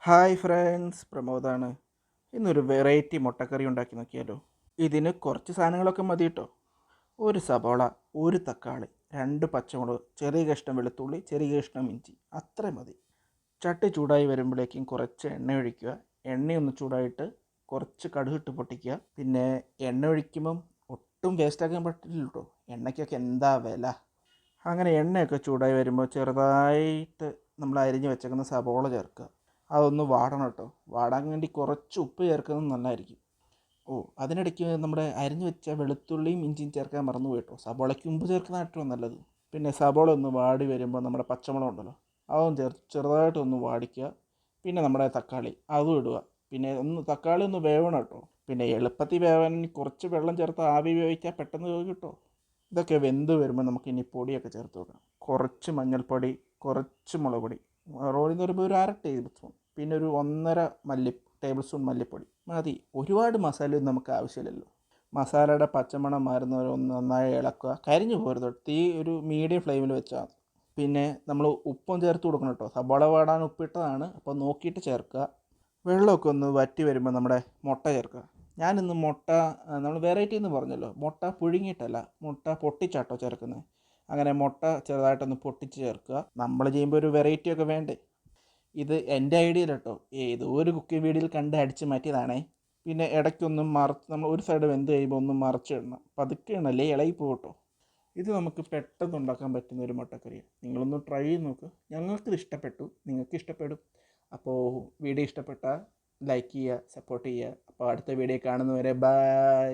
Hi friends, പ്രമോദാണ്. ഇന്നൊരു variety മുട്ടക്കറി ഉണ്ടാക്കി നോക്കിയാലോ. ഇതിന് കുറച്ച് സാധനങ്ങളൊക്കെ മതി കേട്ടോ. ഒരു സബോള, ഒരു തക്കാളി, രണ്ട് പച്ചമുളക്, ചെറിയ കഷ്ണം വെളുത്തുള്ളി, ചെറിയ കഷ്ണം ഇഞ്ചി, അത്ര മതി. ചട്ടി ചൂടായി വരുമ്പോഴേക്കും കുറച്ച് എണ്ണ ഒഴിക്കുക. എണ്ണയൊന്ന് ചൂടായിട്ട് കുറച്ച് കടുകിട്ട് പൊട്ടിക്കുക. പിന്നെ എണ്ണ ഒഴിക്കുമ്പം ഒട്ടും വേസ്റ്റാക്കാൻ പറ്റില്ല കേട്ടോ. എണ്ണയ്ക്കൊക്കെ എന്താ വില. അങ്ങനെ എണ്ണയൊക്കെ ചൂടായി വരുമ്പോൾ ചെറുതായിട്ട് നമ്മൾ അരിഞ്ഞ് വെച്ചേക്കുന്ന സബോള ചേർക്കുക. അതൊന്ന് വാടണം കേട്ടോ. വാടാൻ വേണ്ടി കുറച്ച് ഉപ്പ് ചേർക്കുന്നത് നല്ലതായിരിക്കും. അതിനിടയ്ക്ക് നമ്മുടെ അരിഞ്ഞു വെച്ച വെളുത്തുള്ളിയും ഇഞ്ചിയും ചേർക്കാൻ മറന്നു കേട്ടോ. സബോളയ്ക്ക് മുമ്പ് ചേർക്കുന്ന ഏറ്റവും നല്ലത്. പിന്നെ സബോള ഒന്ന് വാടി വരുമ്പോൾ നമ്മുടെ പച്ചമുളക് ഉണ്ടല്ലോ, അതും ചെറുതായിട്ടൊന്ന് വാടിക്കുക. പിന്നെ നമ്മുടെ തക്കാളി അതും ഇടുക. പിന്നെ തക്കാളി ഒന്ന് വേവണം കേട്ടോ. പിന്നെ എളുപ്പത്തിൽ വേവാൻ കുറച്ച് വെള്ളം ചേർത്ത് ആവി വേവിക്കാൻ പെട്ടെന്ന് വേവും കേട്ടോ. ഇതൊക്കെ വെന്ത് വരുമ്പോൾ നമുക്ക് ഇനി പൊടിയൊക്കെ ചേർത്ത് വെക്കാം. കുറച്ച് മഞ്ഞൾപ്പൊടി, കുറച്ച് മുളക് പൊടി, റോളിൽ നിന്ന് വരുമ്പോൾ ഒരു 1/2 ടേബിൾ സ്പൂൺ, പിന്നെ ഒരു 1.5 ടേബിൾ സ്പൂൺ മല്ലിപ്പൊടി മതി. ഒരുപാട് മസാലയൊന്നും നമുക്ക് ആവശ്യമില്ലല്ലോ. മസാലയുടെ പച്ചമണം മാറുന്നവരെ ഒന്ന് നന്നായി ഇളക്കുക. കരിഞ്ഞു പോരുത്. തീ ഒരു മീഡിയം ഫ്ലെയിമിൽ വെച്ചാൽ മതി. പിന്നെ നമ്മൾ ഉപ്പും ചേർത്ത് കൊടുക്കണം കേട്ടോ. സബോള വാടാൻ ഉപ്പിട്ടതാണ്, അപ്പോൾ നോക്കിയിട്ട് ചേർക്കുക. വെള്ളമൊക്കെ ഒന്ന് വറ്റി വരുമ്പോൾ നമ്മുടെ മുട്ട ചേർക്കുക. ഞാനിന്ന് മുട്ട, നമ്മൾ വെറൈറ്റി എന്ന് പറഞ്ഞല്ലോ, മുട്ട പുഴുങ്ങിയിട്ടല്ല, മുട്ട പൊട്ടിച്ചാട്ടോ ചേർക്കുന്നത്. അങ്ങനെ മുട്ട ചെറുതായിട്ടൊന്ന് പൊട്ടിച്ച് ചേർക്കുക. നമ്മൾ ചെയ്യുമ്പോൾ ഒരു വെറൈറ്റി ഒക്കെ വേണ്ടേ. ഇത് എൻ്റെ ഐഡിയ കേട്ടോ, ഏതോ ഒരു കുക്കിംഗ് വീഡിയോയിൽ കണ്ട് അടിച്ച് മാറ്റിയതാണേ. പിന്നെ ഇടയ്ക്കൊന്നും നമ്മൾ ഒരു സൈഡ് വെന്ത് കഴിയുമ്പോൾ ഒന്ന് മറിച്ചിടണം. പതുക്കെ ഇടണല്ലേ, ഇളകി പോകട്ടോ. ഇത് നമുക്ക് പെട്ടെന്ന് ഉണ്ടാക്കാൻ പറ്റുന്ന ഒരു മുട്ടക്കറിയാണ്. നിങ്ങളൊന്ന് ട്രൈ ചെയ്ത് നോക്ക്. ഞങ്ങൾക്കിത് ഇഷ്ടപ്പെട്ടു, നിങ്ങൾക്ക് ഇഷ്ടപ്പെടും. അപ്പോൾ വീഡിയോ ഇഷ്ടപ്പെട്ടാൽ ലൈക്ക് ചെയ്യുക, സപ്പോർട്ട് ചെയ്യുക. അപ്പോൾ അടുത്ത വീഡിയോ കാണുന്നവരെ ബൈ.